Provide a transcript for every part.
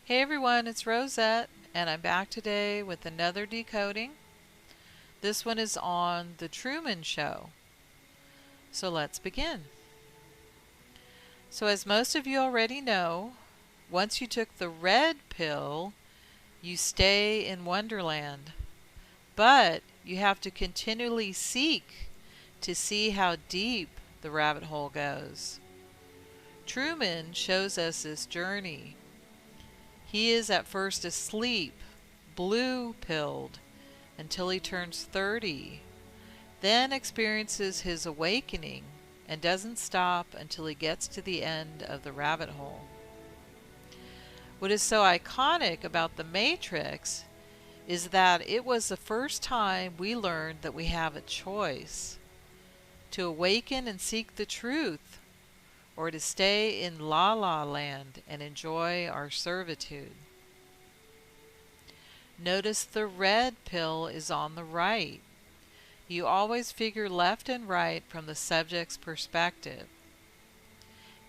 Hey everyone, it's Rosette, and I'm back today with another decoding. This one is on The Truman Show. So let's begin. So as most of you already know, once you took the red pill, you stay in Wonderland. But you have to continually seek to see how deep the rabbit hole goes. Truman shows us this journey. He is at first asleep, blue-pilled, until he turns 30, then experiences his awakening and doesn't stop until he gets to the end of the rabbit hole. What is so iconic about the Matrix is that it was the first time we learned that we have a choice to awaken and seek the truth, or to stay in La La Land and enjoy our servitude. Notice the red pill is on the right. You always figure left and right from the subject's perspective.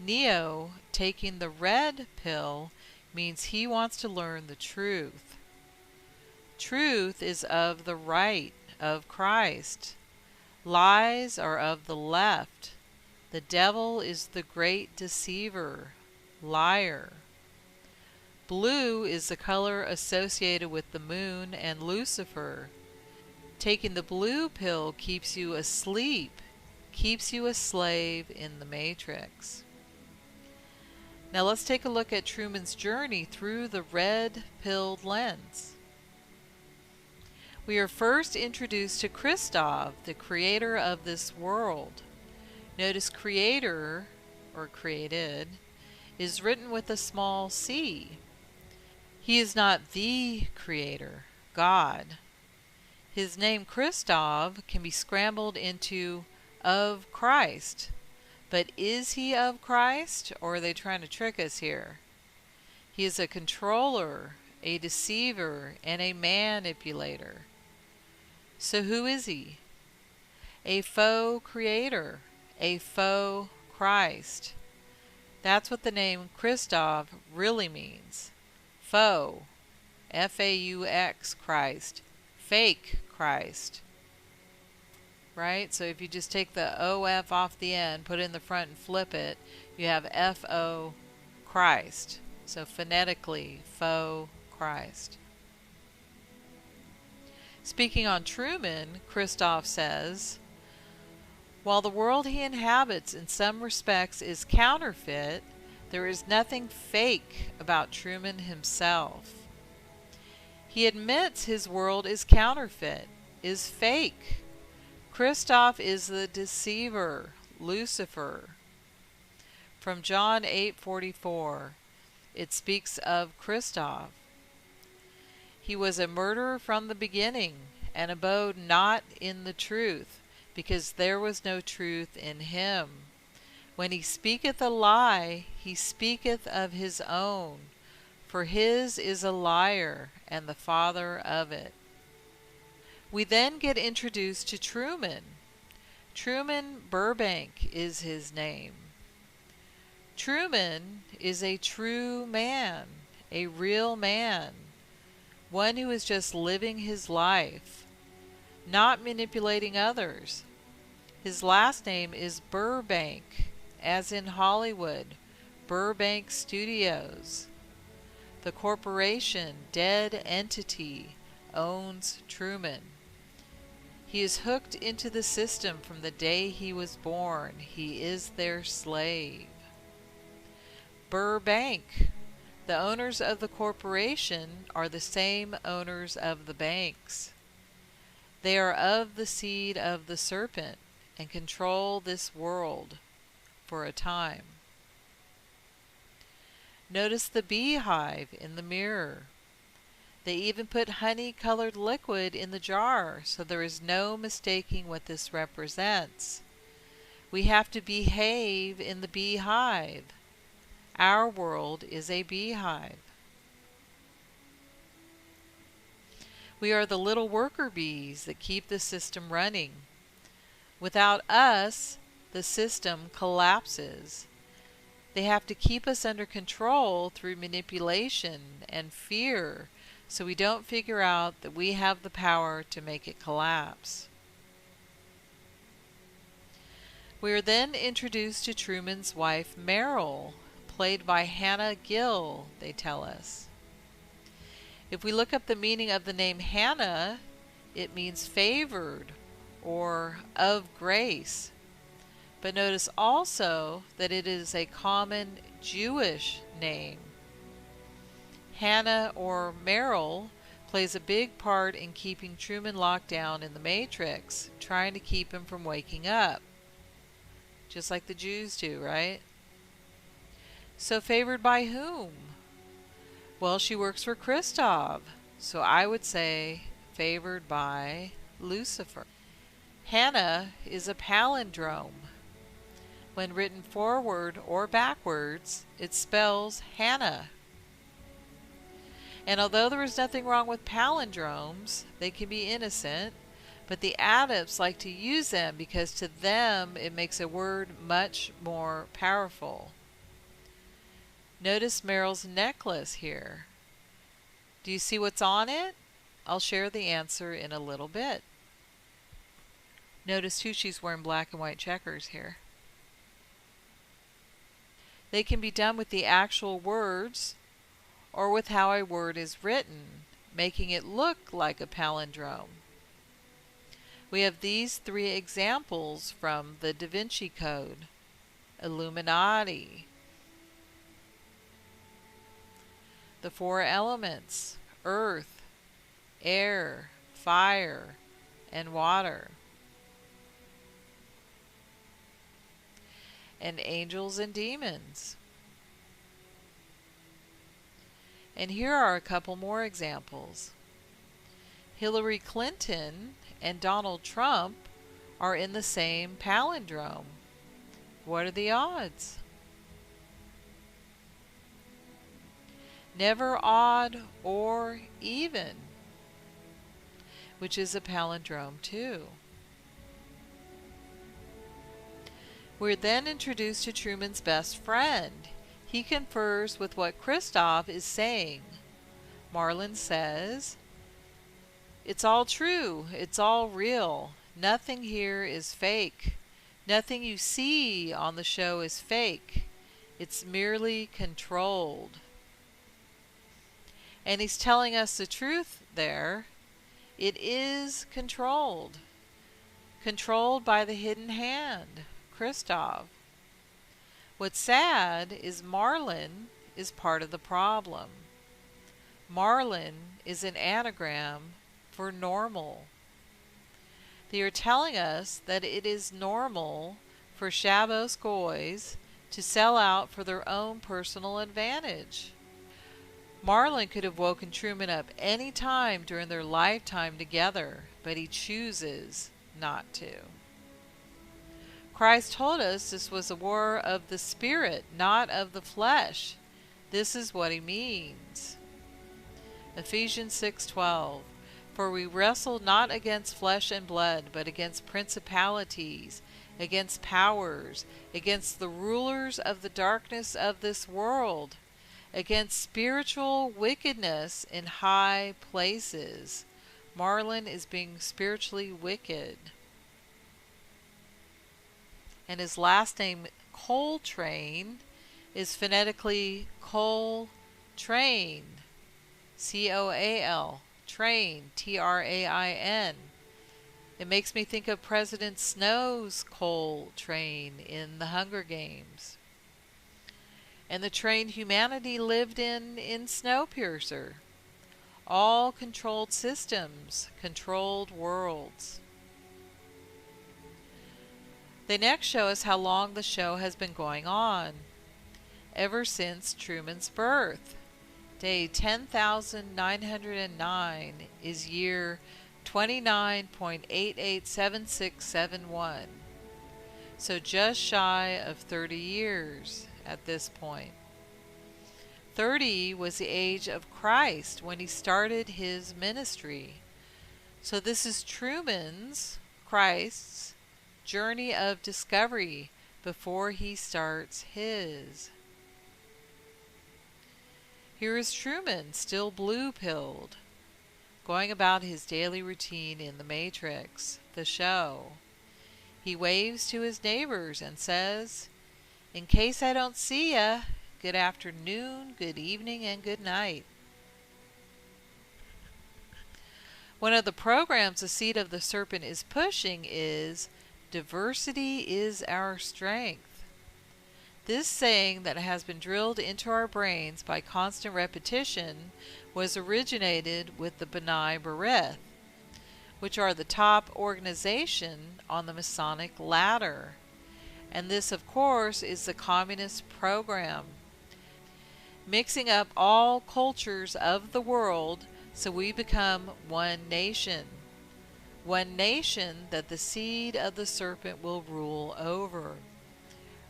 Neo taking the red pill means he wants to learn the truth. Truth is of the right, of Christ. Lies are of the left. The devil is the great deceiver, liar. Blue is the color associated with the moon and Lucifer. Taking the blue pill keeps you asleep, keeps you a slave in the Matrix. Now let's take a look at Truman's journey through the red-pilled lens. We are first introduced to Christoph, the creator of this world. Notice creator, or created, is written with a small c. He is not the creator, God. His name Christoph can be scrambled into of Christ. But is he of Christ, or are they trying to trick us here? He is a controller, a deceiver, and a manipulator. So who is he? A faux creator, a faux Christ. That's what the name Christoph really means. Faux, F-A-U-X, Christ, fake Christ. Right? So if you just take the O-F off the end, put it in the front and flip it, you have F-O, Christ. So phonetically, faux Christ. Speaking on Truman, Christoph says, while the world he inhabits in some respects is counterfeit, there is nothing fake about Truman himself. He admits his world is counterfeit, is fake. Christoph is the deceiver, Lucifer. From John 8:44, it speaks of Christoph. He was a murderer from the beginning, and abode not in the truth, because there was no truth in him. When he speaketh a lie, he speaketh of his own, for his is a liar, and the father of it. We then get introduced to Truman. Truman Burbank is his name. Truman is a true man, a real man, one who is just living his life, not manipulating others. His last name is Burbank, as in Hollywood, Burbank Studios. The corporation, dead entity, owns Truman. He is hooked into the system from the day he was born. He is their slave. Burbank. The owners of the corporation are the same owners of the banks. They are of the seed of the serpent and control this world for a time. Notice the beehive in the mirror. They even put honey-colored liquid in the jar, so there is no mistaking what this represents. We have to behave in the beehive. Our world is a beehive. We are the little worker bees that keep the system running. Without us, the system collapses. They have to keep us under control through manipulation and fear so we don't figure out that we have the power to make it collapse. We are then introduced to Truman's wife, Meryl, played by Hannah Gill, they tell us. If we look up the meaning of the name Hannah, it means favored or of grace. But notice also that it is a common Jewish name. Hannah or Meryl plays a big part in keeping Truman locked down in the Matrix, trying to keep him from waking up. Just like the Jews do, right? So favored by whom? Well, she works for Christov, so I would say favored by Lucifer. Hannah is a palindrome. When written forward or backwards, it spells Hannah. And although there is nothing wrong with palindromes, they can be innocent, but the adepts like to use them because to them it makes a word much more powerful. Notice Meryl's necklace here. Do you see what's on it? I'll share the answer in a little bit. Notice too she's wearing black and white checkers here. They can be done with the actual words or with how a word is written, making it look like a palindrome. We have these three examples from the Da Vinci Code. Illuminati. The four elements: earth, air, fire, and water. And angels and demons. And here are a couple more examples. Hillary Clinton and Donald Trump are in the same palindrome. What are the odds? Never odd or even, which is a palindrome too. We're then introduced to Truman's best friend. He confers with what Christoph is saying. Marlin says, "It's all true. It's all real. Nothing here is fake. Nothing you see on the show is fake. It's merely controlled." And he's telling us the truth there. It is controlled. Controlled by the hidden hand, Christoph. What's sad is Marlin is part of the problem. Marlin is an anagram for normal. They are telling us that it is normal for Shabbos goys to sell out for their own personal advantage. Marlin could have woken Truman up any time during their lifetime together, but he chooses not to. Christ told us this was a war of the spirit, not of the flesh. This is what he means. Ephesians 6:12. For we wrestle not against flesh and blood, but against principalities, against powers, against the rulers of the darkness of this world, against spiritual wickedness in high places. Marlin is being spiritually wicked. And his last name, Coltrane, is phonetically Coltrane, C-O-A-L, train, T-R-A-I-N. It makes me think of President Snow's coal train in the Hunger Games. And the train humanity lived in Snowpiercer. All controlled systems, controlled worlds. They next show us how long the show has been going on. Ever since Truman's birth. Day 10,909 is year 29.887671. So just shy of 30 years at this point. 30 was the age of Christ when he started his ministry. So this is Truman's, Christ's, journey of discovery before he starts his. Here is Truman, still blue-pilled, going about his daily routine in the Matrix, the show. He waves to his neighbors and says, "In case I don't see ya, good afternoon, good evening, and good night." One of the programs the seed of the serpent is pushing is, "Diversity is our strength." This saying that has been drilled into our brains by constant repetition was originated with the B'nai B'rith, which are the top organization on the Masonic ladder. And this, of course, is the communist program, mixing up all cultures of the world so we become one nation that the seed of the serpent will rule over.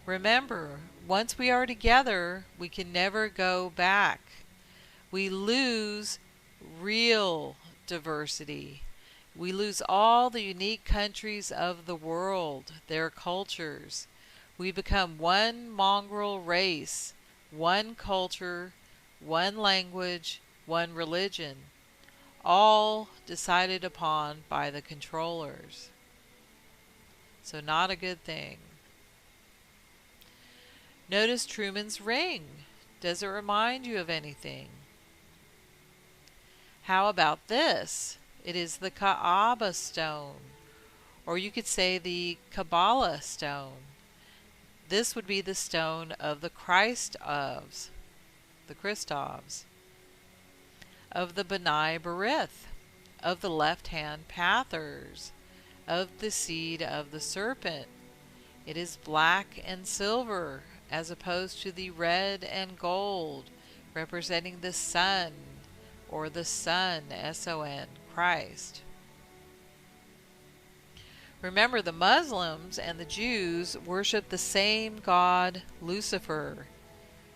Remember, once we are together, we can never go back. We lose real diversity. We lose all the unique countries of the world, their cultures. We become one mongrel race, one culture, one language, one religion, all decided upon by the controllers. So not a good thing. Notice Truman's ring. Does it remind you of anything? How about this? It is the Kaaba stone, or you could say the Kabbalah stone. This would be the stone of the Christovs, of the B'nai B'rith, of the left-hand pathers, of the seed of the serpent. It is black and silver, as opposed to the red and gold, representing the sun, or the Son, S-O-N, Christ. Remember, the Muslims and the Jews worship the same god, Lucifer.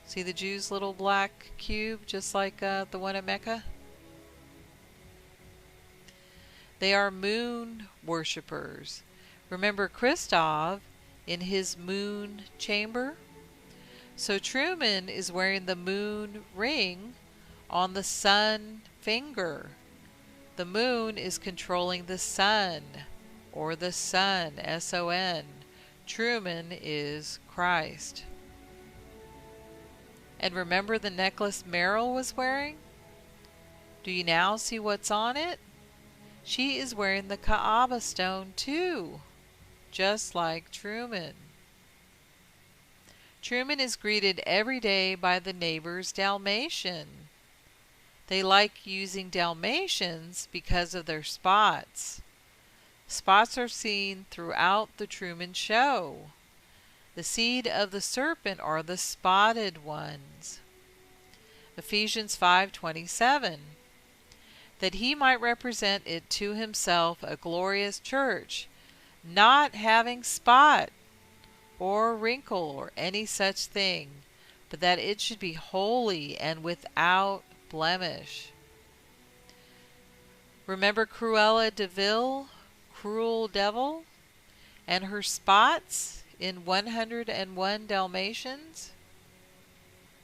See the Jews' little black cube, just like the one at Mecca? They are moon worshippers. Remember Christov in his moon chamber? So Truman is wearing the moon ring on the sun finger. The moon is controlling the sun, or the Son, S-O-N. Truman is Christ. And remember the necklace Meryl was wearing? Do you now see what's on it? She is wearing the Kaaba stone too, just like Truman. Truman is greeted every day by the neighbors Dalmatian. They like using Dalmatians because of their spots. Spots are seen throughout the Truman Show. The seed of the serpent are the spotted ones. Ephesians 5:27. That he might represent it to himself a glorious church, not having spot or wrinkle or any such thing, but that it should be holy and without blemish. Remember Cruella de Vil, Cruel Devil, and her spots in 101 Dalmatians?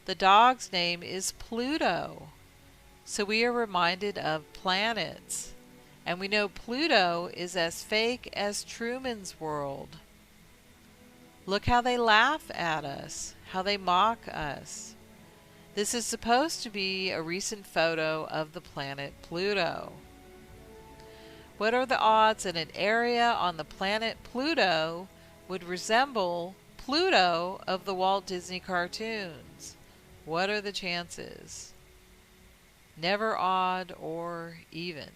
The dog's name is Pluto, so we are reminded of planets, and we know Pluto is as fake as Truman's world. Look how they laugh at us, how they mock us. This is supposed to be a recent photo of the planet Pluto. What are the odds that an area on the planet Pluto would resemble Pluto of the Walt Disney cartoons? What are the chances? Never odd or even.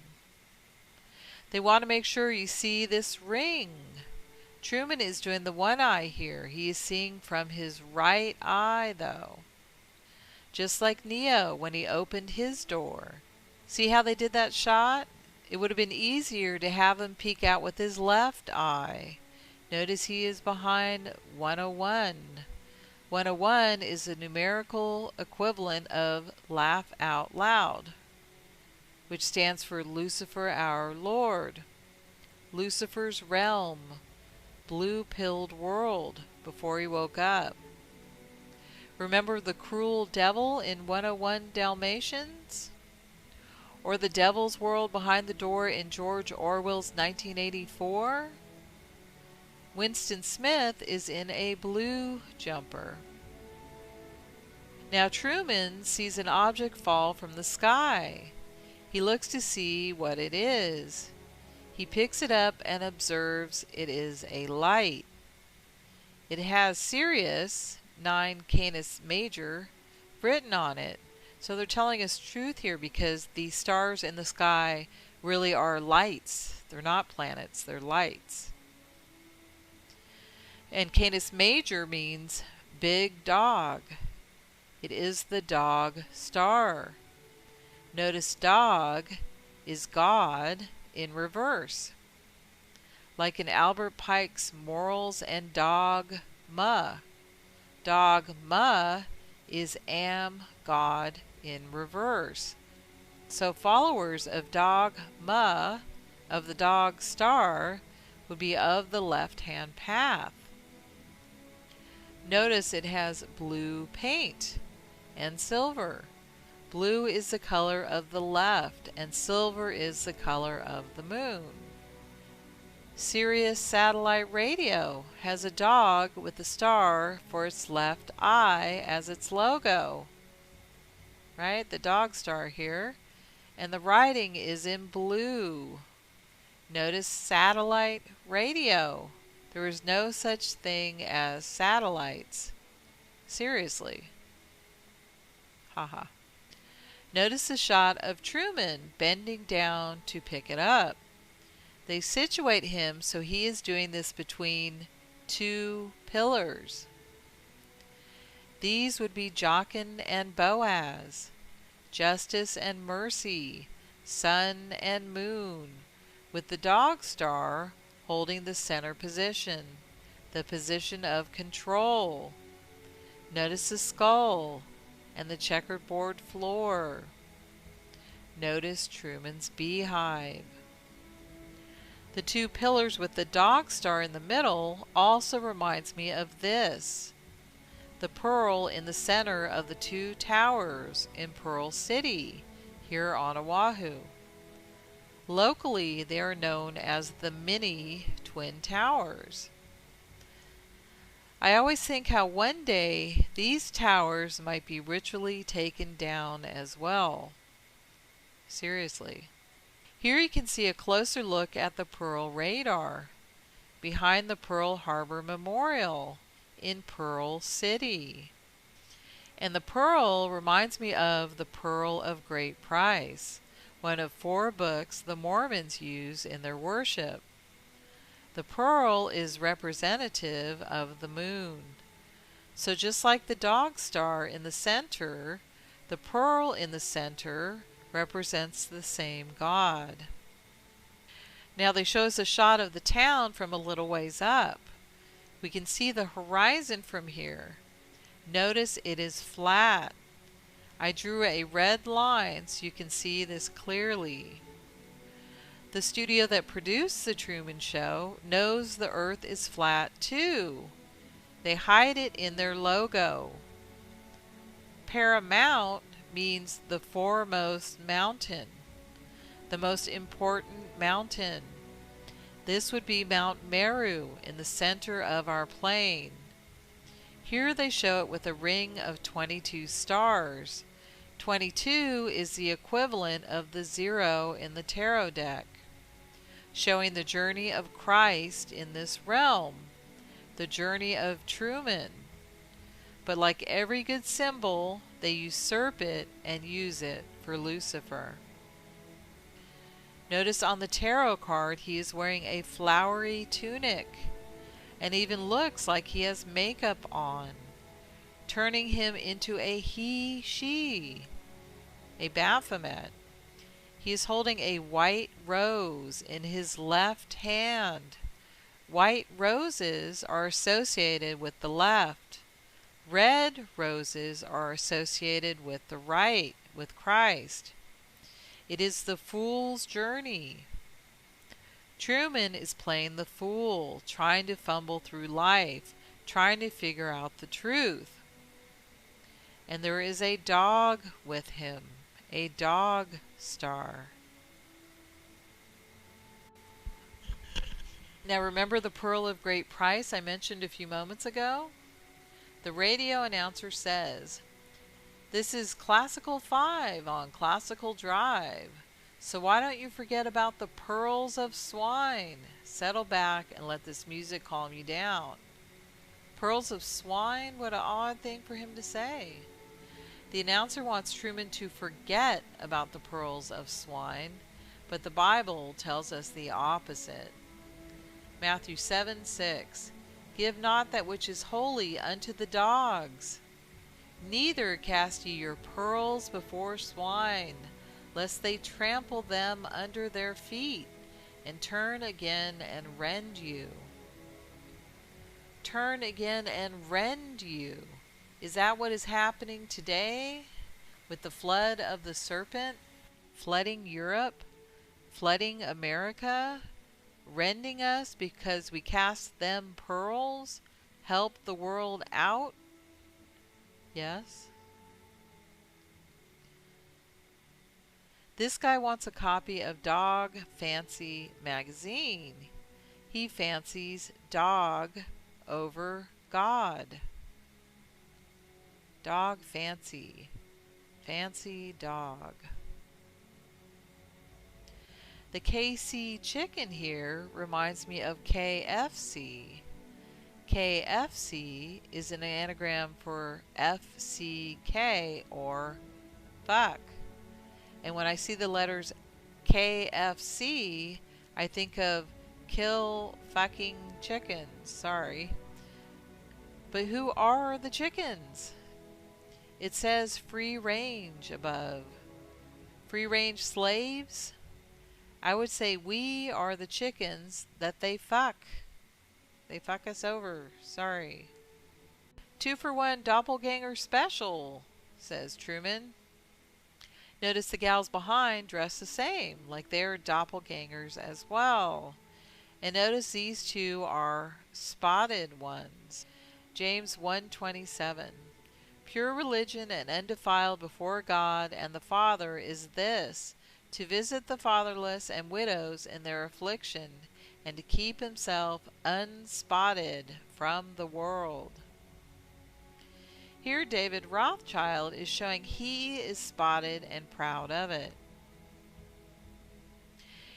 They want to make sure you see this ring. Truman is doing the one eye here. He is seeing from his right eye, though. Just like Neo when he opened his door. See how they did that shot? It would have been easier to have him peek out with his left eye. Notice he is behind 101. 101 is the numerical equivalent of laugh out loud, which stands for Lucifer our Lord. Lucifer's realm, blue-pilled world before he woke up. Remember the cruel devil in 101 Dalmatians? Or the devil's world behind the door in George Orwell's 1984? Winston Smith is in a blue jumper. Now Truman sees an object fall from the sky. He looks to see what it is. He picks it up and observes it is a light. It has Sirius, 9 Canis Major, written on it. So they're telling us truth here because the stars in the sky really are lights. They're not planets, they're lights. And Canis Major means big dog. It is the dog star. Notice dog is God in reverse. Like in Albert Pike's Morals and Dogma. Dogma is am God in reverse. So followers of dogma, of the dog star, would be of the left-hand path. Notice it has blue paint and silver. Blue is the color of the left, and silver is the color of the moon. Sirius Satellite Radio has a dog with a star for its left eye as its logo. Right? The dog star here. And the writing is in blue. Notice satellite radio. There is no such thing as satellites. Seriously. Haha. Notice the shot of Truman bending down to pick it up. They situate him so he is doing this between two pillars. These would be Jachin and Boaz, justice and mercy, sun and moon, with the dog star holding the center position, the position of control. Notice the skull and the checkered board floor. Notice Truman's beehive. The two pillars with the dog star in the middle also reminds me of this. The pearl in the center of the two towers in Pearl City, here on Oahu. Locally, they are known as the mini Twin Towers. I always think how one day these towers might be ritually taken down as well. Seriously. Here you can see a closer look at the Pearl radar behind the Pearl Harbor Memorial in Pearl City. And the pearl reminds me of the Pearl of Great Price, one of 4 books the Mormons use in their worship. The pearl is representative of the moon. So just like the dog star in the center, the pearl in the center represents the same God. Now they show us a shot of the town from a little ways up. We can see the horizon from here. Notice it is flat. I drew a red line so you can see this clearly. The studio that produced The Truman Show knows the earth is flat too. They hide it in their logo. Paramount means the foremost mountain, the most important mountain. This would be Mount Meru in the center of our plane. Here they show it with a ring of 22 stars. 22 is the equivalent of the 0 in the tarot deck, showing the journey of Christ in this realm, the journey of Truman. But like every good symbol, they usurp it and use it for Lucifer. Notice on the tarot card he is wearing a flowery tunic and even looks like he has makeup on, turning him into a he-she, a Baphomet. He is holding a white rose in his left hand. White roses are associated with the left. Red roses are associated with the right, with Christ. It is the fool's journey. Truman is playing the fool, trying to fumble through life, trying to figure out the truth. And there is a dog with him, a dog star. Now remember the pearl of great price I mentioned a few moments ago? The radio announcer says, "This is Classical 5 on Classical Drive. So why don't you forget about the pearls of swine? Settle back and let this music calm you down." Pearls of swine? What an odd thing for him to say. The announcer wants Truman to forget about the pearls of swine, but the Bible tells us the opposite. Matthew 7:6, "Give not that which is holy unto the dogs, neither cast ye your pearls before swine, lest they trample them under their feet, and turn again and rend you." Turn again and rend you. Is that what is happening today with the flood of the serpent, flooding Europe, flooding America, rending us because we cast them pearls, help the world out? Yes. This guy wants a copy of Dog Fancy magazine. He fancies dog over God. Dog fancy. Fancy dog. The KC chicken here reminds me of KFC. KFC is an anagram for FCK, or fuck. And when I see the letters KFC, I think of kill fucking chickens. Sorry. But who are the chickens? It says free range above. Free range slaves? I would say we are the chickens that they fuck. They fuck us over. Sorry. 2-for-1 doppelganger special, says Truman. Notice the gals behind dress the same, like they're doppelgangers as well. And notice these two are spotted ones. James 1:27. Pure religion and undefiled before God and the Father is this, to visit the fatherless and widows in their affliction, and to keep himself unspotted from the world. Here David Rothschild is showing he is spotted and proud of it.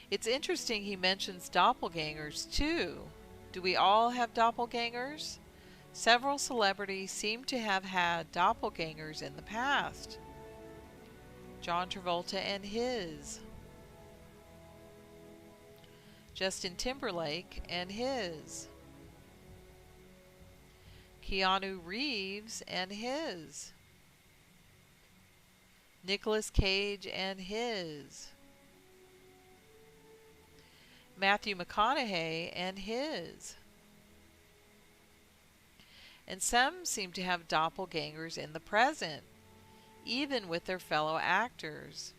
It's interesting he mentions doppelgangers too. Do we all have doppelgangers? Several celebrities seem to have had doppelgangers in the past. John Travolta and his. Justin Timberlake and his. Keanu Reeves and his. Nicolas Cage and his. Matthew McConaughey and his. And some seem to have doppelgangers in the present, even with their fellow actors.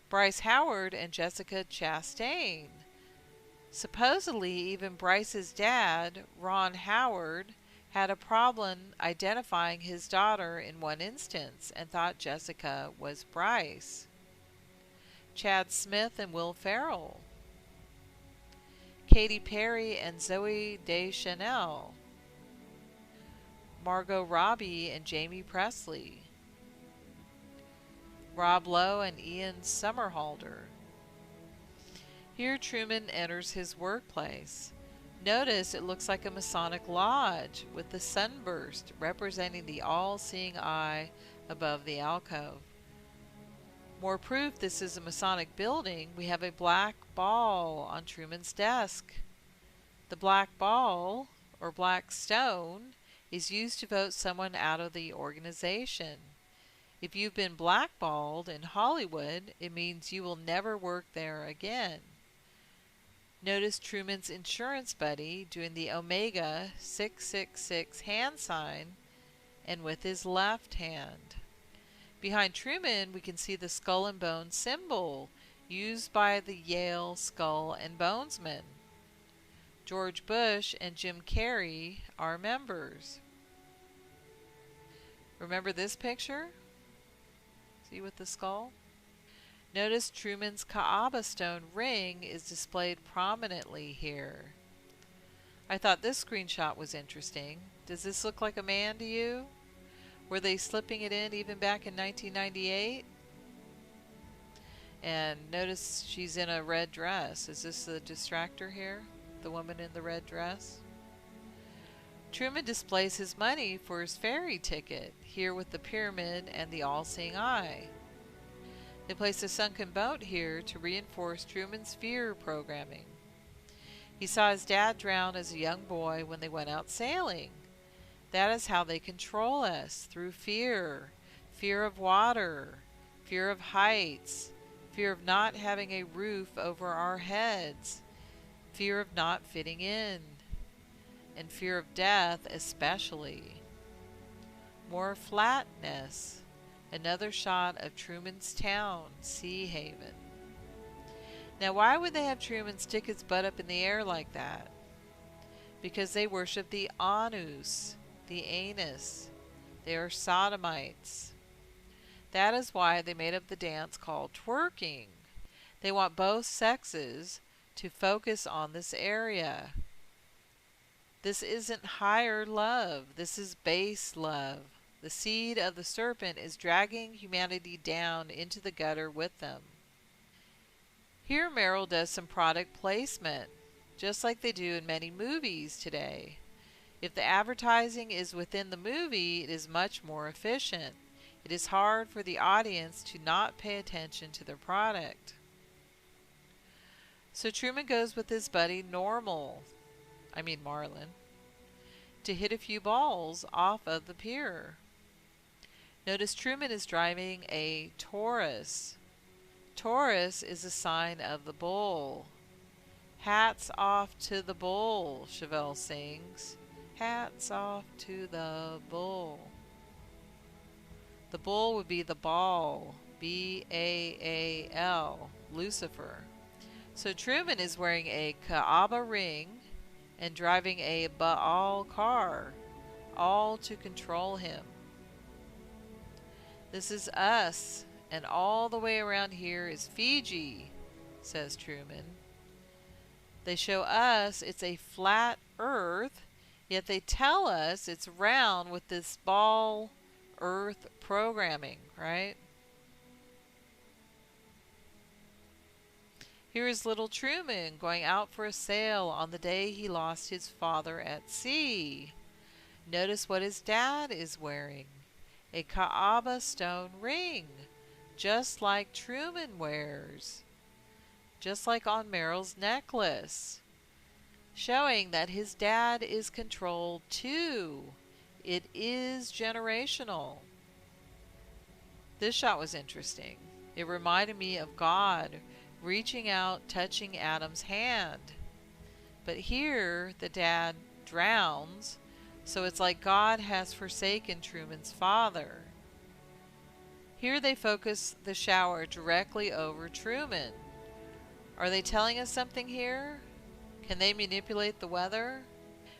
Bryce Howard and Jessica Chastain. Supposedly, even Bryce's dad, Ron Howard, had a problem identifying his daughter in one instance and thought Jessica was Bryce. Chad Smith and Will Ferrell. Katy Perry and Zooey Deschanel. Margot Robbie and Jamie Presley. Rob Lowe and Ian Somerhalder. Here Truman enters his workplace. Notice it looks like a Masonic lodge with the sunburst representing the all-seeing eye above the alcove. More proof this is a Masonic building, we have a black ball on Truman's desk. The black ball, or black stone, is used to vote someone out of the organization. If you've been blackballed in Hollywood, it means you will never work there again. Notice Truman's insurance buddy doing the Omega 666 hand sign and with his left hand. Behind Truman, we can see the skull and bone symbol used by the Yale Skull and Bonesmen. George Bush and Jim Carrey are members. Remember this picture? See with the skull? Notice Truman's Kaaba stone ring is displayed prominently here. I thought this screenshot was interesting. Does this look like a man to you? Were they slipping it in even back in 1998? And notice she's in a red dress. Is this the distractor here? The woman in the red dress? Truman displays his money for his ferry ticket, here with the pyramid and the all-seeing eye. They placed a sunken boat here to reinforce Truman's fear programming. He saw his dad drown as a young boy when they went out sailing. That is how they control us, through fear. Fear of water, fear of heights, fear of not having a roof over our heads, fear of not fitting in, and fear of death especially. More flatness. Another shot of Truman's town, Sea Haven. Now why would they have Truman stick his butt up in the air like that? Because they worship the Anus, the anus. They are sodomites. That is why they made up the dance called twerking. They want both sexes to focus on this area. This isn't higher love. This is base love. The seed of the serpent is dragging humanity down into the gutter with them. Here Merrill does some product placement, just like they do in many movies today. If the advertising is within the movie, it is much more efficient. It is hard for the audience to not pay attention to their product. So Truman goes with his buddy Marlin, to hit a few balls off of the pier. Notice Truman is driving a Taurus. Taurus is a sign of the bull. Hats off to the bull, Chevelle sings. Hats off to the bull. The bull would be the Baal, B-A-A-L, Lucifer. So Truman is wearing a Kaaba ring and driving a Baal car, all to control him. This is us, and all the way around here is Fiji, says Truman. They show us it's a flat earth, yet they tell us it's round with this ball earth programming, right? Here is little Truman going out for a sail on the day he lost his father at sea. Notice what his dad is wearing. A Kaaba stone ring, just like Truman wears. Just like on Merrill's necklace. Showing that his dad is controlled too. It is generational. This shot was interesting. It reminded me of God reaching out, touching Adam's hand. But here, the dad drowns, so it's like God has forsaken Truman's father. Here they focus the shower directly over Truman. Are they telling us something here? Can they manipulate the weather?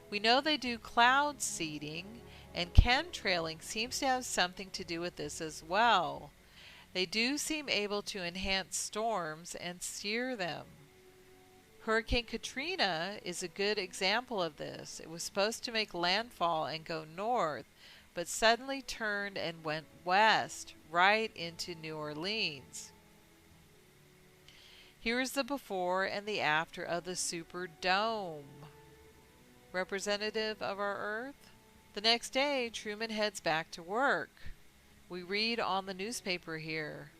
We know they do cloud seeding, and chemtrailing seems to have something to do with this as well. They do seem able to enhance storms and steer them. Hurricane Katrina is a good example of this. It was supposed to make landfall and go north, but suddenly turned and went west, right into New Orleans. Here is the before and the after of the super dome, representative of our Earth. The next day, Truman heads back to work. We read on the newspaper here,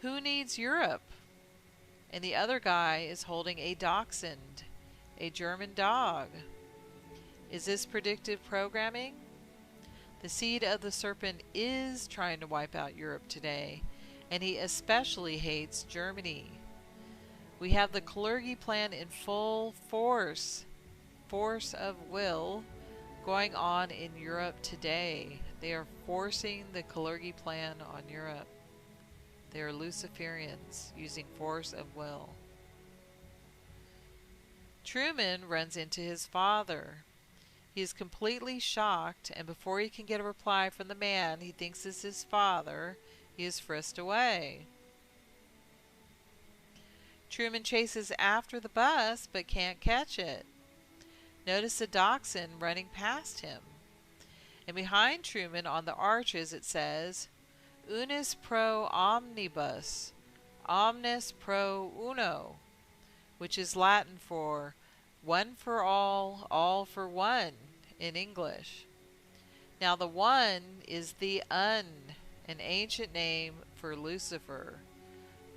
"Who needs Europe?" And the other guy is holding a dachshund, a German dog. Is this predictive programming? The seed of the serpent is trying to wipe out Europe today, and he especially hates Germany. We have the Kalergi plan in full force of will, going on in Europe today. They are forcing the Kalergi plan on Europe. They are Luciferians using force of will. Truman runs into his father. He is completely shocked, and before he can get a reply from the man he thinks is his father, he is frisked away. Truman chases after the bus but can't catch it. Notice a dachshund running past him. And behind Truman on the arches it says, Unis pro omnibus, omnes pro uno, which is Latin for one for all for one in English. Now the one is the an ancient name for Lucifer,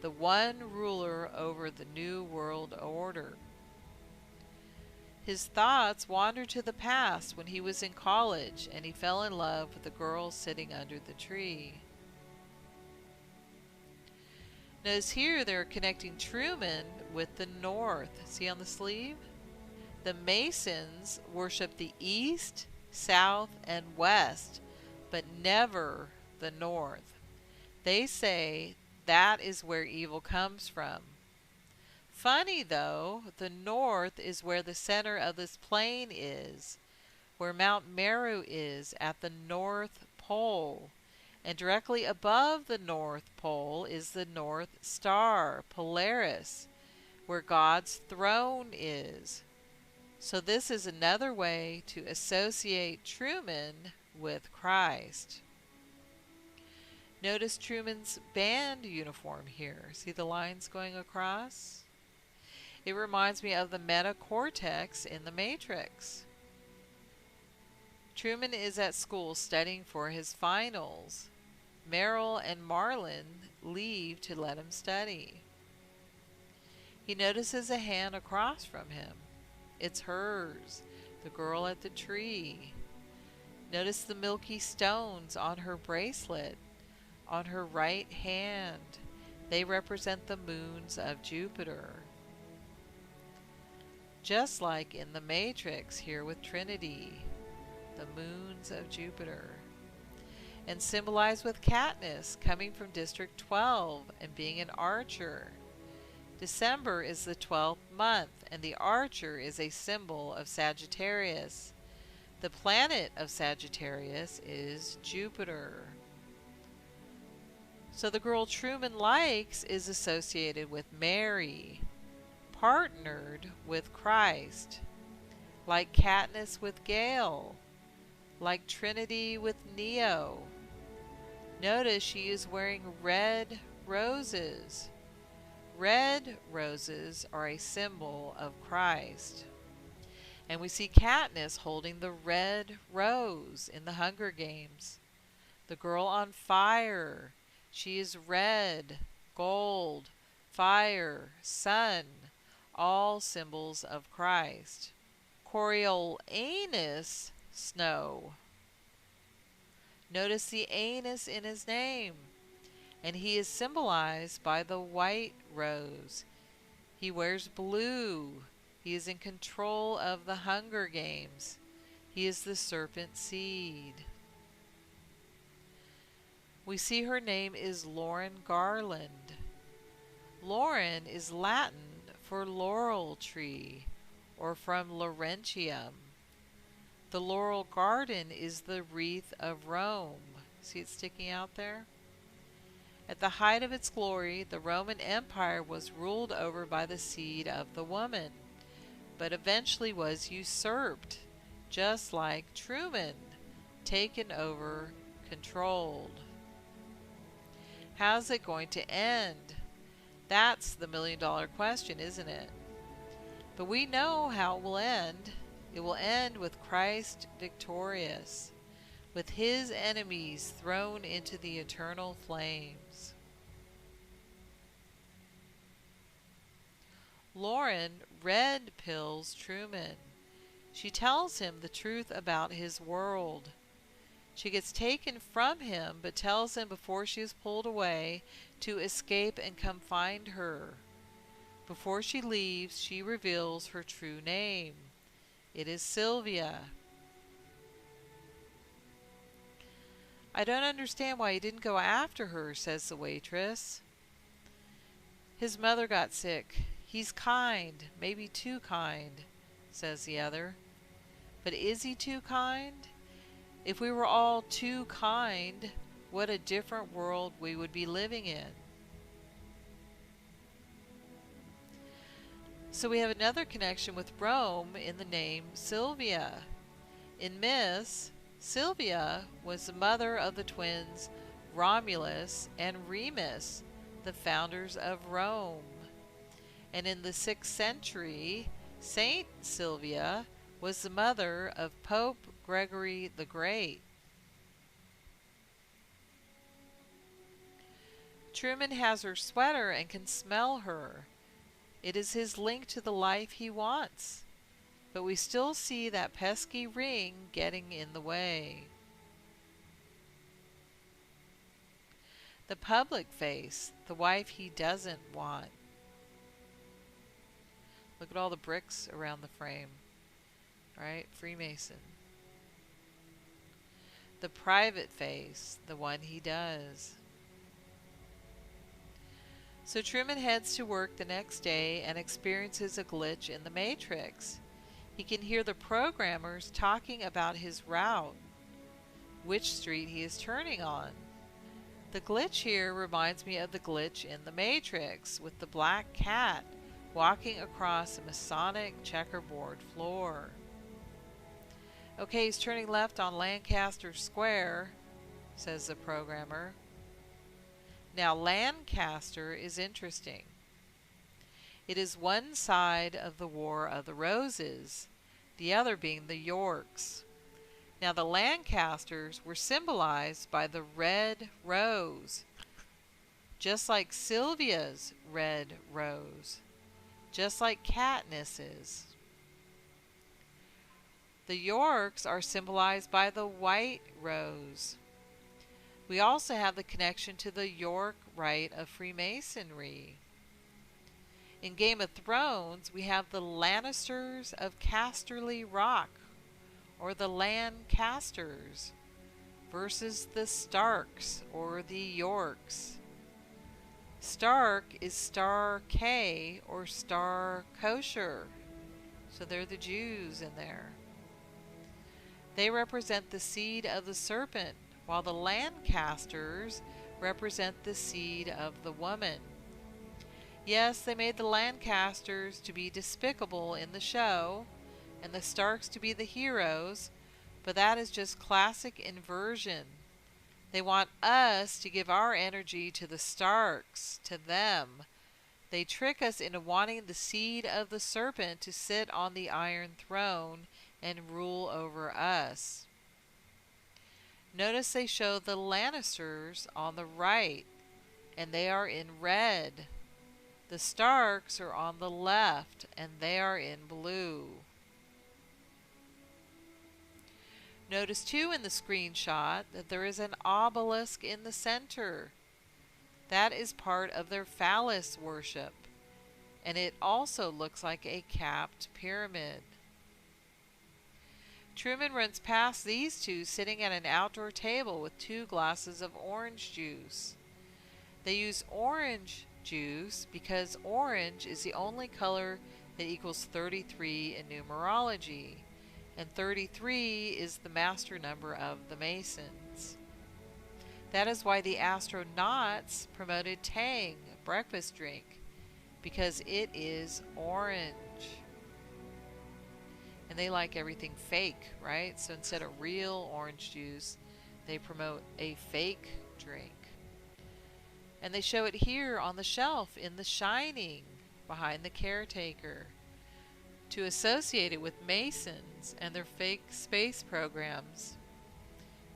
the one ruler over the New World Order. His thoughts wander to the past when he was in college and he fell in love with the girl sitting under the tree. Notice here they're connecting Truman with the North. See on the sleeve? The Masons worship the East, South, and West, but never the North. They say that is where evil comes from. Funny though, the North is where the center of this plane is, where Mount Meru is at the North Pole. And directly above the North Pole is the North Star, Polaris, where God's throne is. So this is another way to associate Truman with Christ. Notice Truman's band uniform here. See the lines going across? It reminds me of the metacortex in the Matrix. Truman is at school studying for his finals. Meryl and Marlin leave to let him study. He notices a hand across from him. It's hers, the girl at the tree. Notice the milky stones on her bracelet, on her right hand. They represent the moons of Jupiter. Just like in the Matrix here with Trinity, the moons of Jupiter. And symbolized with Katniss coming from District 12 and being an archer. December is the 12th month, and the archer is a symbol of Sagittarius. The planet of Sagittarius is Jupiter. So the girl Truman likes is associated with Mary, partnered with Christ, like Katniss with Gale, like Trinity with Neo. Notice she is wearing red roses. Red roses are a symbol of Christ. And we see Katniss holding the red rose in the Hunger Games. The girl on fire. She is red, gold, fire, sun, all symbols of Christ. Coriolanus, snow. Notice the anus in his name. And he is symbolized by the white rose. He wears blue. He is in control of the Hunger Games. He is the serpent seed. We see her name is Lauren Garland. Lauren is Latin for laurel tree, or from Laurentium. The laurel garden is the wreath of Rome. See it sticking out there? At the height of its glory, the Roman Empire was ruled over by the seed of the woman, but eventually was usurped, just like Truman, taken over, controlled. How's it going to end? That's the million-dollar question, isn't it? But we know how it will end. It will end with Christ victorious, with his enemies thrown into the eternal flames. Lauren red pills Truman. She tells him the truth about his world. She gets taken from him, but tells him before she is pulled away to escape and come find her. Before she leaves, she reveals her true name. It is Sylvia. I don't understand why he didn't go after her, says the waitress. His mother got sick. He's kind, maybe too kind, says the other. But is he too kind? If we were all too kind, what a different world we would be living in. So we have another connection with Rome in the name Sylvia. In myths, Sylvia was the mother of the twins Romulus and Remus, the founders of Rome. And in the 6th century, Saint Sylvia was the mother of Pope Gregory the Great. Truman has her sweater and can smell her. It is his link to the life he wants. But we still see that pesky ring getting in the way. The public face, the wife he doesn't want. Look at all the bricks around the frame. Right? Freemason. The private face, the one he does. So Truman heads to work the next day and experiences a glitch in the Matrix. He can hear the programmers talking about his route, which street he is turning on. The glitch here reminds me of the glitch in the Matrix with the black cat walking across a Masonic checkerboard floor. Okay, he's turning left on Lancaster Square, says the programmer. Now Lancaster is interesting. It is one side of the War of the Roses, the other being the Yorks. Now the Lancasters were symbolized by the red rose, just like Sylvia's red rose, just like Katniss's. The Yorks are symbolized by the white rose. We also have the connection to the York Rite of Freemasonry. In Game of Thrones, we have the Lannisters of Casterly Rock, or the Lancasters, versus the Starks, or the Yorks. Stark is Star K, or Star Kosher, so they're the Jews in there. They represent the seed of the serpent, while the Lancasters represent the seed of the woman. Yes, they made the Lancasters to be despicable in the show, and the Starks to be the heroes, but that is just classic inversion. They want us to give our energy to the Starks, to them. They trick us into wanting the seed of the serpent to sit on the Iron Throne and rule over us. Notice they show the Lannisters on the right, and they are in red. The Starks are on the left, and they are in blue. Notice too in the screenshot that there is an obelisk in the center. That is part of their phallus worship, and it also looks like a capped pyramid. Truman runs past these two sitting at an outdoor table with 2 glasses of orange juice. They use orange juice because orange is the only color that equals 33 in numerology, and 33 is the master number of the Masons. That is why the astronauts promoted Tang, a breakfast drink, because it is orange. And they like everything fake, right? So instead of real orange juice, they promote a fake drink. And they show it here on the shelf in The Shining, behind the caretaker, to associate it with Masons and their fake space programs,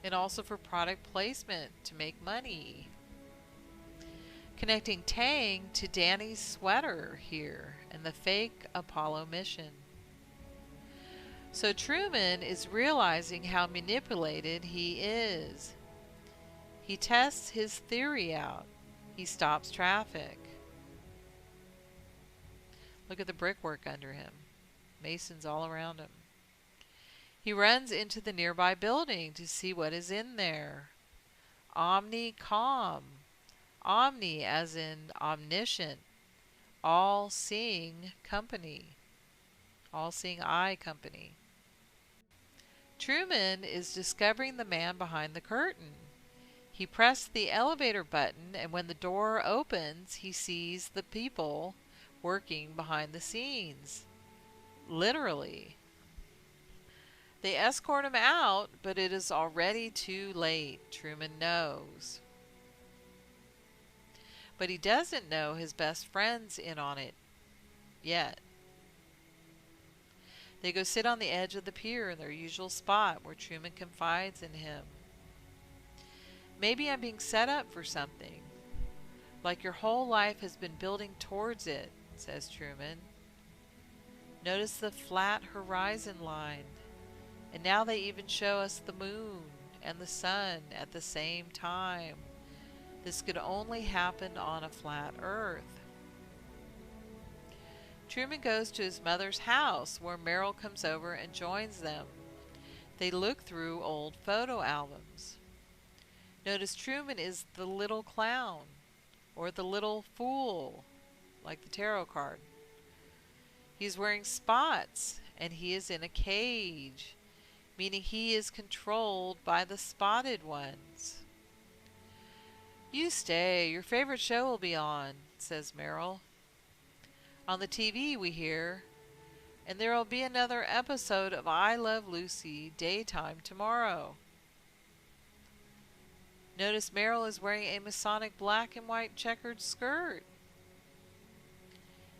and also for product placement to make money. Connecting Tang to Danny's sweater here and the fake Apollo mission. So Truman is realizing how manipulated he is. He tests his theory out. He stops traffic. Look at the brickwork under him. Masons all around him. He runs into the nearby building to see what is in there. Omnicom. Omni as in omniscient. All-seeing company. All-seeing eye company. Truman is discovering the man behind the curtain. He pressed the elevator button, and when the door opens, he sees the people working behind the scenes. Literally. They escort him out, but it is already too late. Truman knows. But he doesn't know his best friend's in on it yet. They go sit on the edge of the pier in their usual spot where Truman confides in him. Maybe I'm being set up for something. Like your whole life has been building towards it, says Truman. Notice the flat horizon line. And now they even show us the moon and the sun at the same time. This could only happen on a flat earth. Truman goes to his mother's house where Meryl comes over and joins them. They look through old photo albums. Notice Truman is the little clown or the little fool, like the tarot card. He's wearing spots and he is in a cage, meaning he is controlled by the spotted ones. You stay, your favorite show will be on, says Meryl. On the TV we hear, and there will be another episode of I Love Lucy daytime tomorrow. Notice Meryl is wearing a Masonic black and white checkered skirt.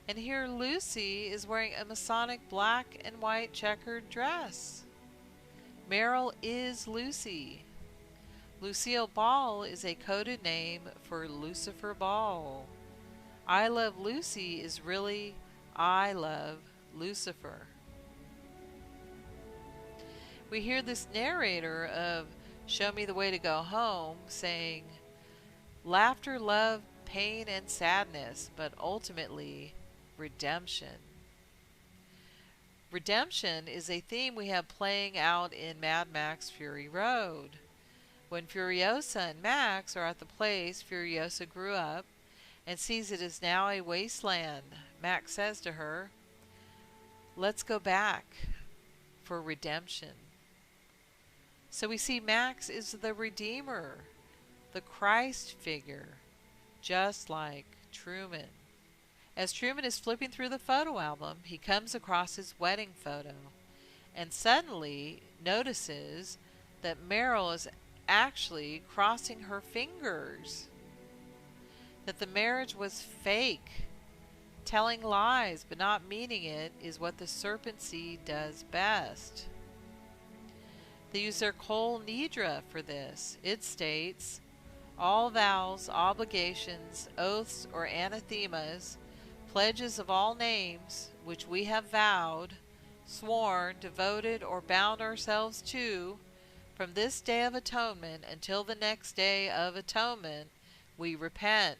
And here Lucy is wearing a Masonic black and white checkered dress. Meryl is Lucy. Lucille Ball is a coded name for Lucifer Ball. I Love Lucy is really I Love Lucifer. We hear this narrator of Show Me the Way to Go Home saying, laughter, love, pain, and sadness, but ultimately redemption. Redemption is a theme we have playing out in Mad Max Fury Road. When Furiosa and Max are at the place Furiosa grew up and sees it is now a wasteland, Max says to her, let's go back for redemption. So we see Max is the Redeemer, the Christ figure, just like Truman. As Truman is flipping through the photo album, he comes across his wedding photo and suddenly notices that Meryl is actually crossing her fingers, that the marriage was fake. Telling lies but not meaning it is what the serpent seed does best. They use their Kol Nidra for this. It states, all vows, obligations, oaths, or anathemas, pledges of all names, which we have vowed, sworn, devoted, or bound ourselves to, from this day of atonement until the next day of atonement, we repent.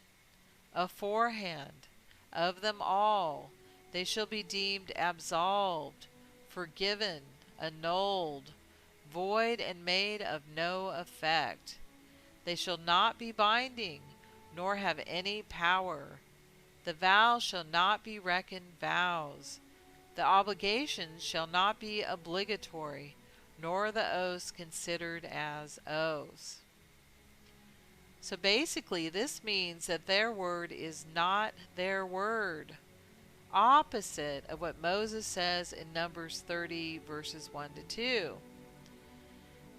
Aforehand, of them all, they shall be deemed absolved, forgiven, annulled, void, and made of no effect. They shall not be binding, nor have any power. The vows shall not be reckoned vows. The obligations shall not be obligatory, nor the oaths considered as oaths. So basically, this means that their word is not their word, opposite of what Moses says in Numbers 30, verses 1 to 2.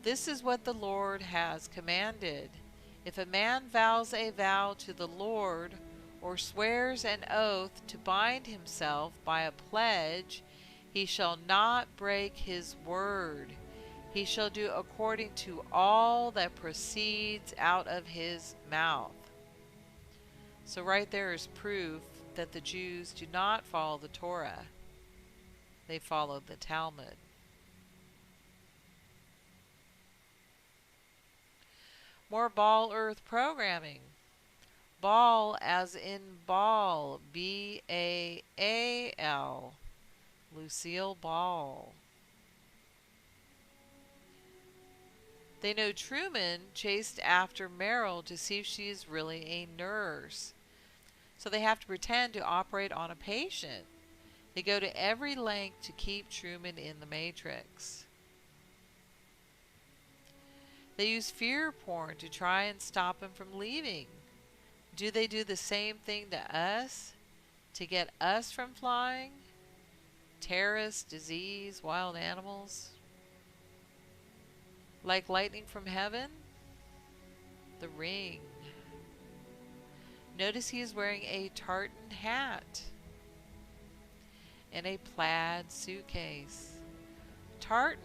This is what the Lord has commanded. If a man vows a vow to the Lord, or swears an oath to bind himself by a pledge, he shall not break his word. He shall do according to all that proceeds out of his mouth. So right there is proof that the Jews do not follow the Torah. They follow the Talmud. More Ball Earth programming. Ball as in ball, B-A-A-L, Lucille Ball. They know Truman chased after Meryl to see if she is really a nurse. So they have to pretend to operate on a patient. They go to every length to keep Truman in the Matrix. They use fear porn to try and stop him from leaving. Do they do the same thing to us to get us from flying? Terrorists, disease, wild animals? Like lightning from heaven? The ring. Notice he is wearing a tartan hat and a plaid suitcase. Tartan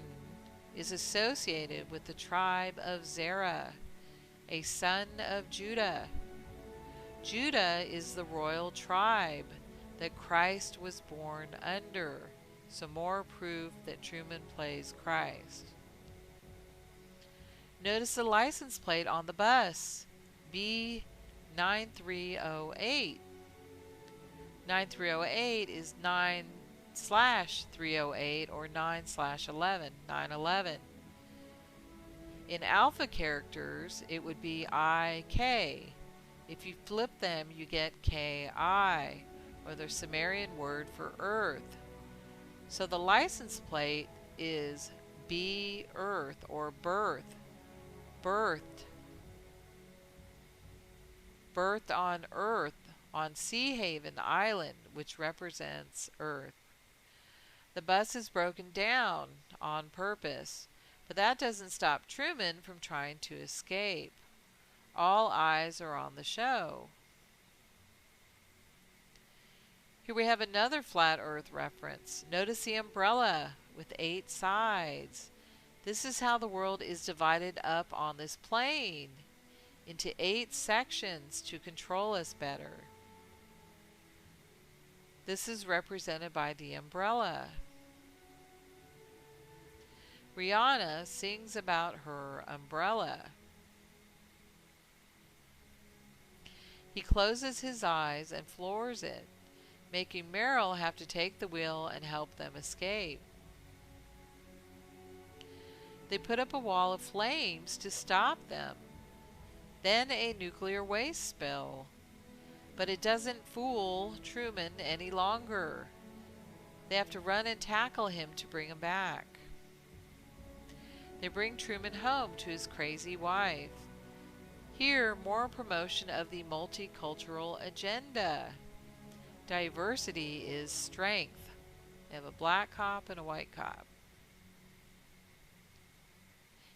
is associated with the tribe of Zerah, a son of Judah. Judah is the royal tribe that Christ was born under, so more proof that Truman plays Christ. Notice the license plate on the bus, B9308. 9308 is 9/308 or 9/11, 9/11. In alpha characters, it would be IK. If you flip them, you get KI, or the Sumerian word for earth. So the license plate is B Earth, or birth, birthed on Earth, on Sea Haven Island, which represents Earth. The bus is broken down on purpose, but that doesn't stop Truman from trying to escape. All eyes are on the show. Here we have another flat Earth reference. Notice the umbrella with 8 sides. This is how the world is divided up on this plane into 8 sections to control us better. This is represented by the umbrella. Rihanna sings about her umbrella. He closes his eyes and floors it, making Meryl have to take the wheel and help them escape. They put up a wall of flames to stop them, then a nuclear waste spill. But it doesn't fool Truman any longer. They have to run and tackle him to bring him back. They bring Truman home to his crazy wife. Here, more promotion of the multicultural agenda. Diversity is strength. They have a black cop and a white cop.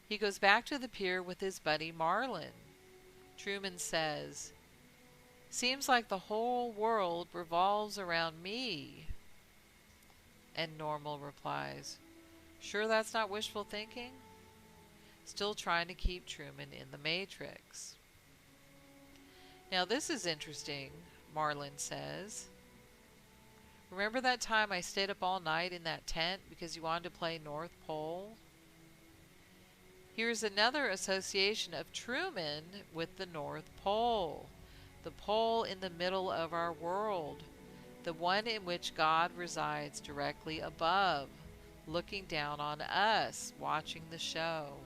He goes back to the pier with his buddy Marlin. Truman says, "Seems like the whole world revolves around me." And Normal replies, "Sure that's not wishful thinking?" Still trying to keep Truman in the Matrix. "Now this is interesting," Marlin says. "Remember that time I stayed up all night in that tent because you wanted to play North Pole?" Here's another association of Truman with the North Pole, the pole in the middle of our world, the one in which God resides directly above, looking down on us, watching the show.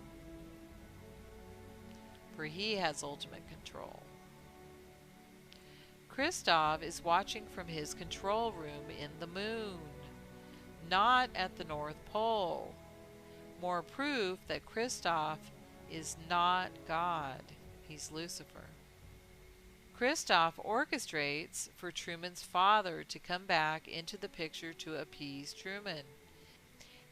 For he has ultimate control. Christoph is watching from his control room in the moon, not at the North Pole. More proof that Christoph is not God. He's Lucifer. Christoph orchestrates for Truman's father to come back into the picture to appease Truman.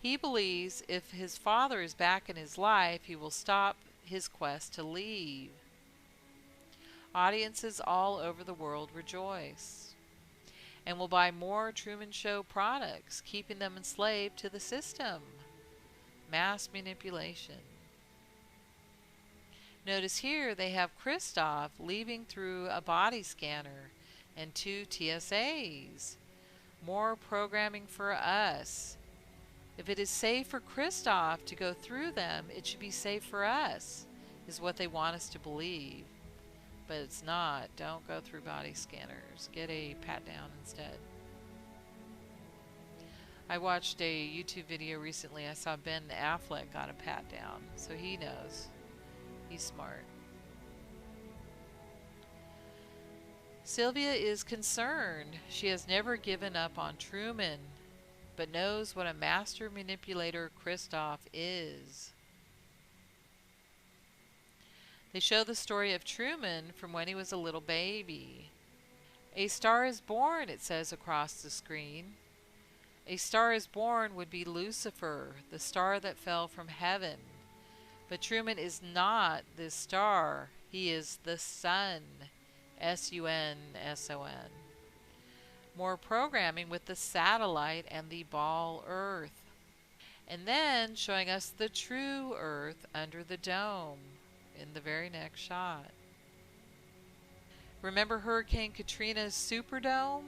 He believes if his father is back in his life, he will stop his quest to leave. Audiences all over the world rejoice and will buy more Truman Show products, keeping them enslaved to the system. Mass manipulation. Notice here they have Christoph leaving through a body scanner and 2 TSAs. More programming for us. If it is safe for Christoph to go through them, it should be safe for us, is what they want us to believe. But it's not. Don't go through body scanners. Get a pat down instead. I watched a YouTube video recently. I saw Ben Affleck got a pat down, so he knows. He's smart. Sylvia is concerned. She has never given up on Truman, but knows what a master manipulator Christoph is. They show the story of Truman from when he was a little baby. A star is born, it says across the screen. A star is born would be Lucifer, the star that fell from heaven. But Truman is not this star. He is the sun. S-U-N-S-O-N. More programming with the satellite and the ball Earth. And then showing us the true Earth under the dome in the very next shot. Remember Hurricane Katrina's Superdome?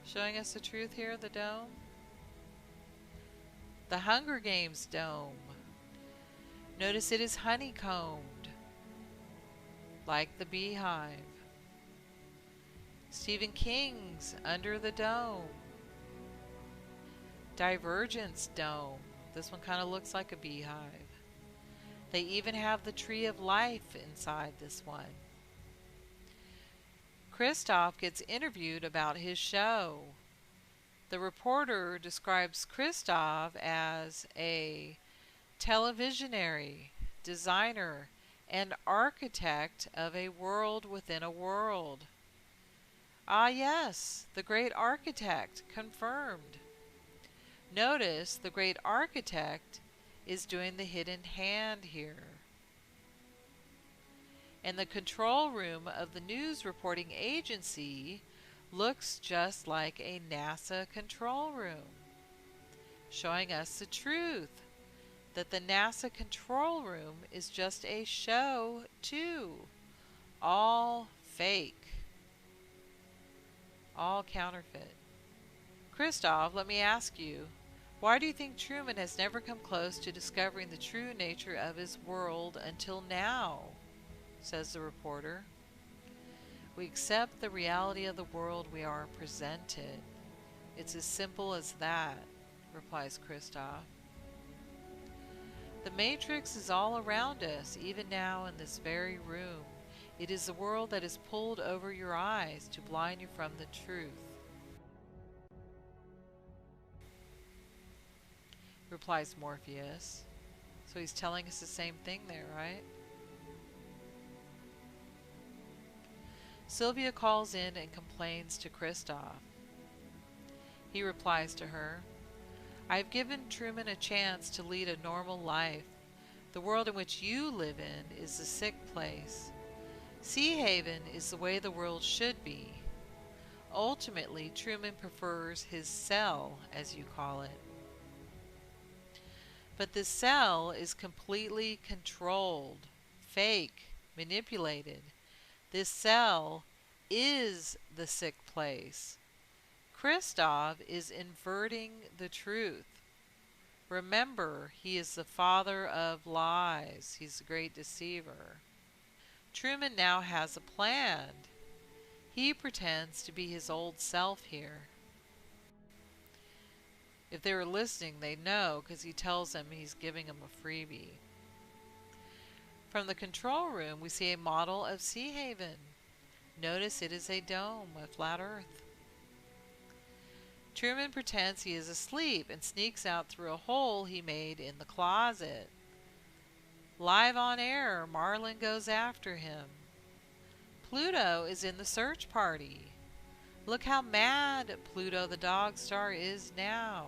Showing us the truth here, the dome. The Hunger Games dome. Notice it is honeycombed, like the beehive. Stephen King's Under the Dome. Divergence dome. This one kind of looks like a beehive. They even have the Tree of Life inside this one. Christoph gets interviewed about his show. The reporter describes Christoph as a televisionary, designer, and architect of a world within a world. Ah yes, the great architect, confirmed. Notice the great architect is doing the hidden hand here. And the control room of the news reporting agency looks just like a NASA control room, showing us the truth that the NASA control room is just a show too. All fake. All counterfeit. Christoph, let me ask you, why do you think Truman has never come close to discovering the true nature of his world until now? Says the reporter. We accept the reality of the world we are presented. It's as simple as that, replies Christoph. The Matrix is all around us, even now in this very room. It is the world that is pulled over your eyes to blind you from the truth, replies Morpheus. So he's telling us the same thing there, right? Sylvia calls in and complains to Christoph. He replies to her, I have given Truman a chance to lead a normal life. The world in which you live in is a sick place. Sea Haven is the way the world should be. Ultimately, Truman prefers his cell, as you call it. But this cell is completely controlled, fake, manipulated. This cell is the sick place. Christoph is inverting the truth. Remember, he is the father of lies. He's the great deceiver. Truman now has a plan. He pretends to be his old self here. If they were listening, they'd know because he tells them he's giving them a freebie. From the control room, we see a model of Sea Haven. Notice it is a dome, a flat earth. Truman pretends he is asleep and sneaks out through a hole he made in the closet. Live on air, Marlin goes after him. Pluto is in the search party. Look how mad Pluto the dog star is now.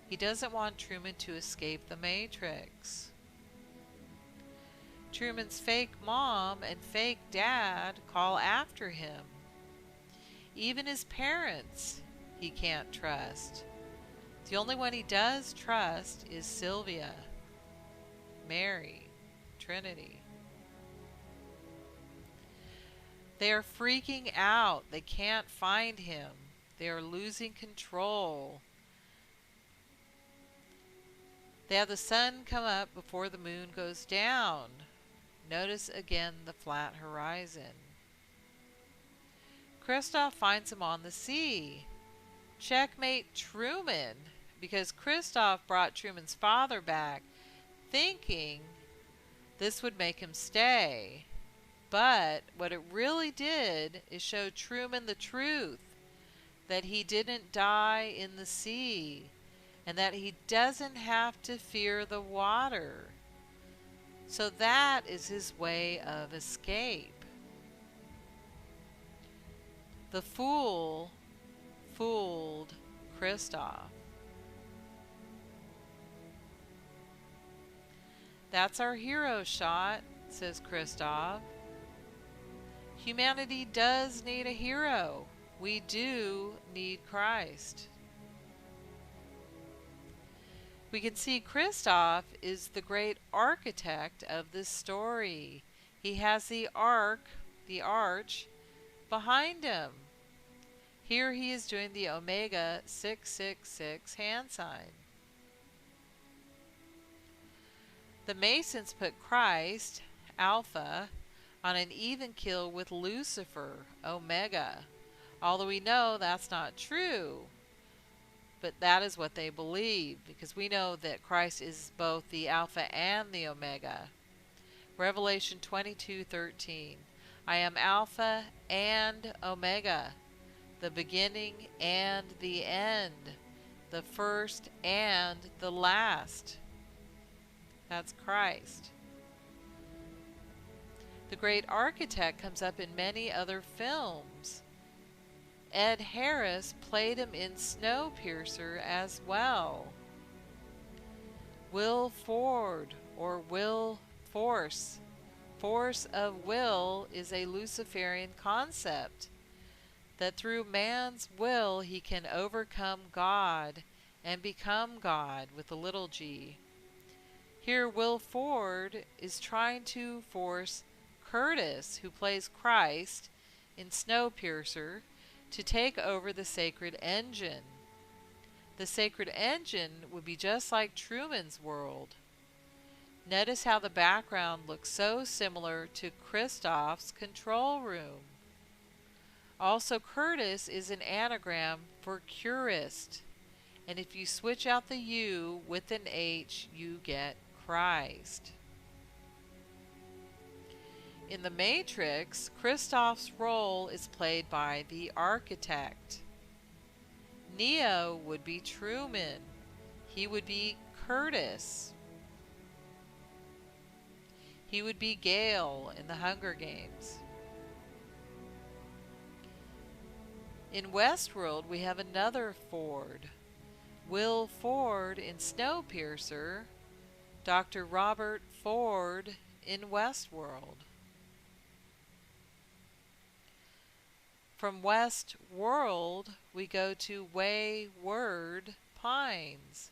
He doesn't want Truman to escape the Matrix. Truman's fake mom and fake dad call after him. Even his parents he can't trust. The only one he does trust is Sylvia, Mary, Trinity. They are freaking out. They can't find him. They are losing control. They have the sun come up before the moon goes down. Notice again the flat horizon. Christoph finds him on the sea. Checkmate Truman, because Christoph brought Truman's father back, thinking this would make him stay. But what it really did is show Truman the truth, that he didn't die in the sea, and that he doesn't have to fear the water. So that is his way of escape. The fool fooled Kristoff. That's our hero shot, says Kristoff. Humanity does need a hero. We do need Christ. We can see Kristoff is the great architect of this story. He has the arch, behind him. Here he is doing the Omega 666 hand sign. The Masons put Christ, Alpha, on an even keel with Lucifer, Omega, although we know that's not true. But that is what they believe, because we know that Christ is both the Alpha and the Omega. Revelation 22:13. I am Alpha and Omega, the beginning and the end, the first and the last. That's Christ. The great architect comes up in many other films. Ed Harris played him in Snowpiercer as well. Will Ford, or will force. Force of will is a Luciferian concept, that through man's will he can overcome God and become God with a little g. Here Will Ford is trying to force Curtis, who plays Christ in Snowpiercer, to take over the sacred engine. The sacred engine would be just like Truman's world. Notice how the background looks so similar to Kristoff's control room. Also, Curtis is an anagram for curist, and if you switch out the U with an H, you get Christ. In The Matrix, Kristoff's role is played by the architect. Neo would be Truman. He would be Curtis. He would be Gale in the Hunger Games. In Westworld, we have another Ford. Will Ford in Snowpiercer, Dr. Robert Ford in Westworld. From Westworld, we go to Wayward Pines.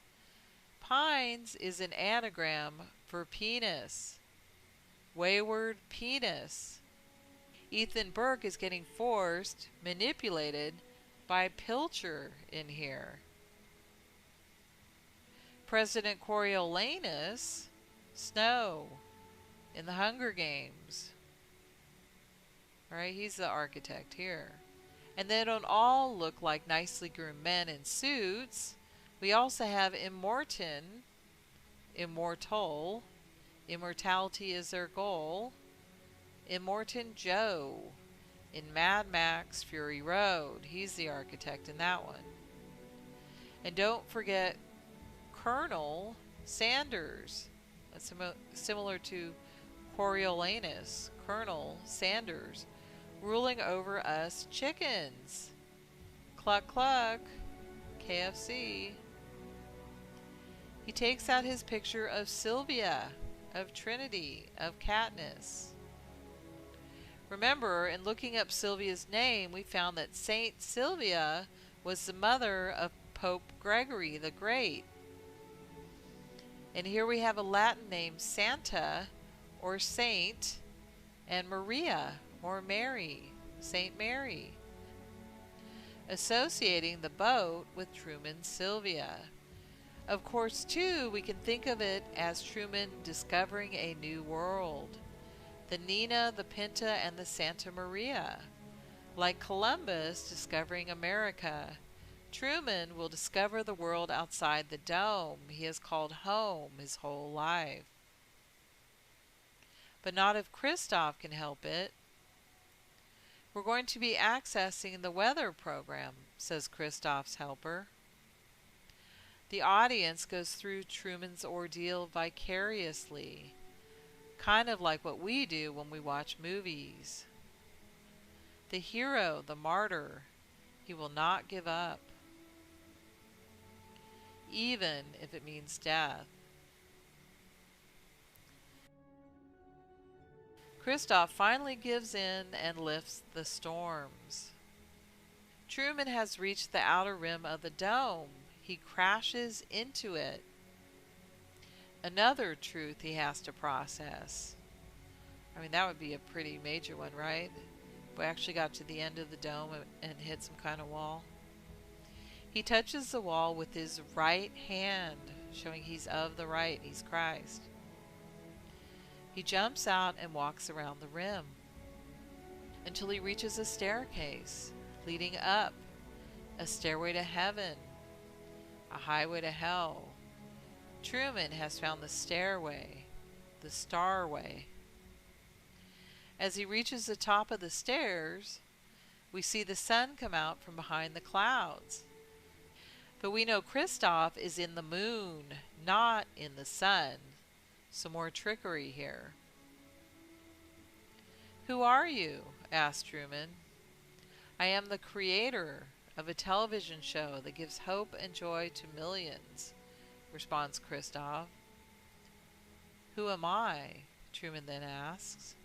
Pines is an anagram for penis. Wayward penis. Ethan Burke is getting forced, manipulated by Pilcher in here. President Coriolanus, Snow, in the Hunger Games. Alright, he's the architect here. And they don't all look like nicely groomed men in suits. We also have Immortal. Immortality is their goal. Immortan Joe in Mad Max Fury Road. He's the architect in that one. And don't forget Colonel Sanders. That's similar to Coriolanus. Colonel Sanders ruling over us chickens. Cluck cluck. KFC. He takes out his picture of Sylvia, of Trinity, of Katniss. Remember, in looking up Sylvia's name, we found that Saint Sylvia was the mother of Pope Gregory the Great. And here we have a Latin name, Santa, or Saint, and Maria, or Mary, Saint Mary, associating the boat with Truman's Sylvia. Of course, too, we can think of it as Truman discovering a new world. The Nina, the Pinta, and the Santa Maria. Like Columbus discovering America, Truman will discover the world outside the dome he has called home his whole life. But not if Kristoff can help it. We're going to be accessing the weather program, says Kristoff's helper. The audience goes through Truman's ordeal vicariously. kind of like what we do when we watch movies. The hero, the martyr, he will not give up, even if it means death. Kristoff finally gives in and lifts the storms. Truman has reached the outer rim of the dome. He crashes into it. Another truth he has to process. I mean, that would be a pretty major one, right? We actually got to the end of the dome and hit some kind of wall. He touches the wall with his right hand, showing he's of the right, he's Christ. He jumps out and walks around the rim until he reaches a staircase leading up, a stairway to heaven, a highway to hell. Truman has found the stairway, the starway. As he reaches the top of the stairs, we see the sun come out from behind the clouds. But we know Kristoff is in the moon, not in the sun. Some more trickery here. "Who are you?" asked Truman. "I am the creator of a television show that gives hope and joy to millions," responds Kristoff. "Who am I?" Truman then asks.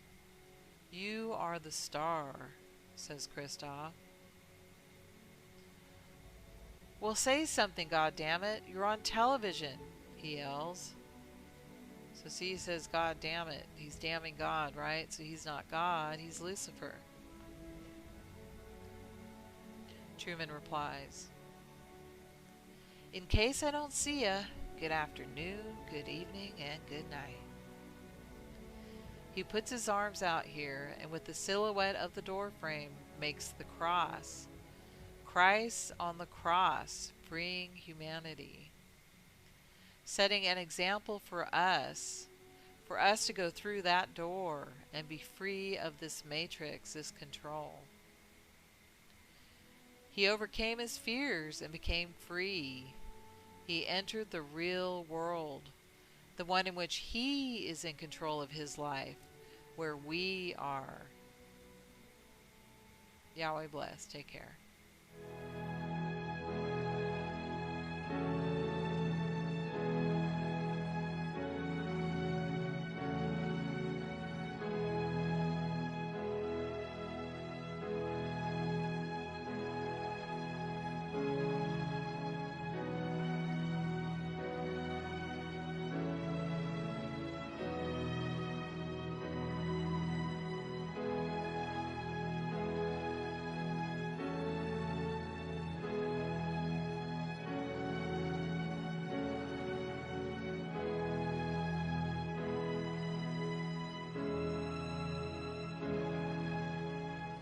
"You are the star," says Kristoff. "Well, say something, goddammit. You're on television," he yells. So see, he says, "God damn it." He's damning God, right? So he's not God, he's Lucifer. Truman replies, "In case I don't see ya, good afternoon, good evening, and good night." He puts his arms out here and with the silhouette of the doorframe makes the cross. Christ on the cross, freeing humanity. Setting an example for us to go through that door and be free of this matrix, this control. He overcame his fears and became free. He entered the real world, the one in which he is in control of his life, where we are. Yahweh bless. Take care.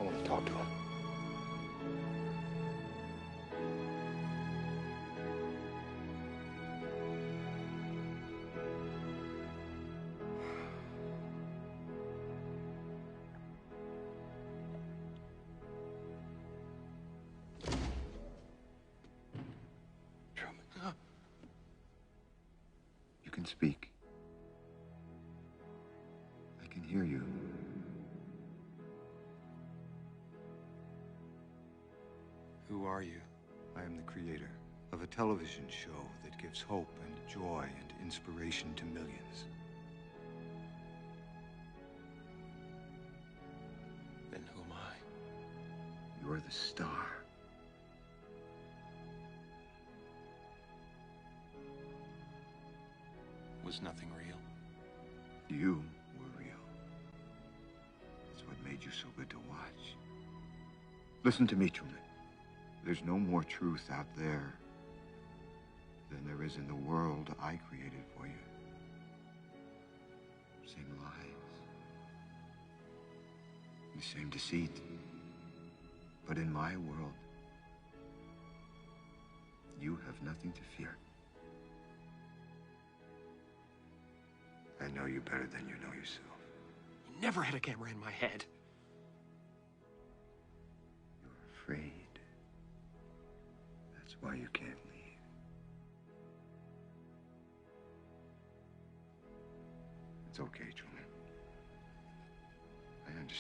I want to talk to him. Truman. You can speak. I can hear you. Who are you? I am the creator of a television show that gives hope and joy and inspiration to millions. Then who am I? You're the star. Was nothing real? You were real. That's what made you so good to watch. Listen to me, Truman. There's no more truth out there than there is in the world I created for you. Same lies. The same deceit. But in my world, you have nothing to fear. I know you better than you know yourself. You never had a camera in my head. You're afraid. That's why you can't leave. It's okay, Truman.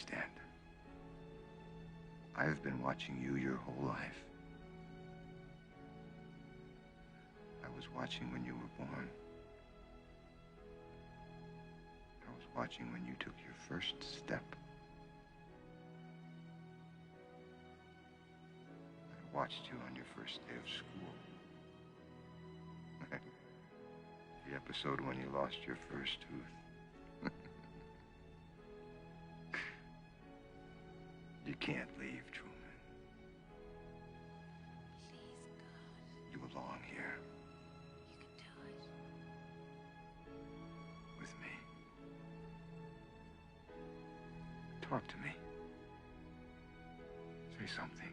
understand. I have been watching you your whole life. I was watching when you were born. I was watching when you took your first step. I watched you on your first day of school. The episode when you lost your first tooth. You can't leave, Truman. Please, God. You belong here You can do it. with me. Talk to me. Say something.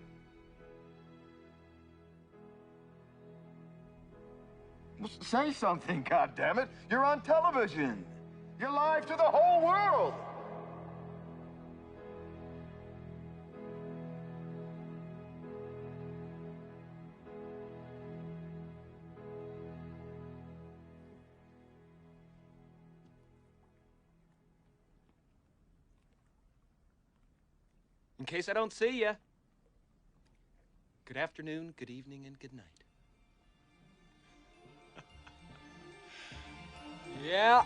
Well, say something, goddammit! You're on television. You're live to the whole world. In case I don't see ya. Good afternoon, good evening, and good night. Yeah.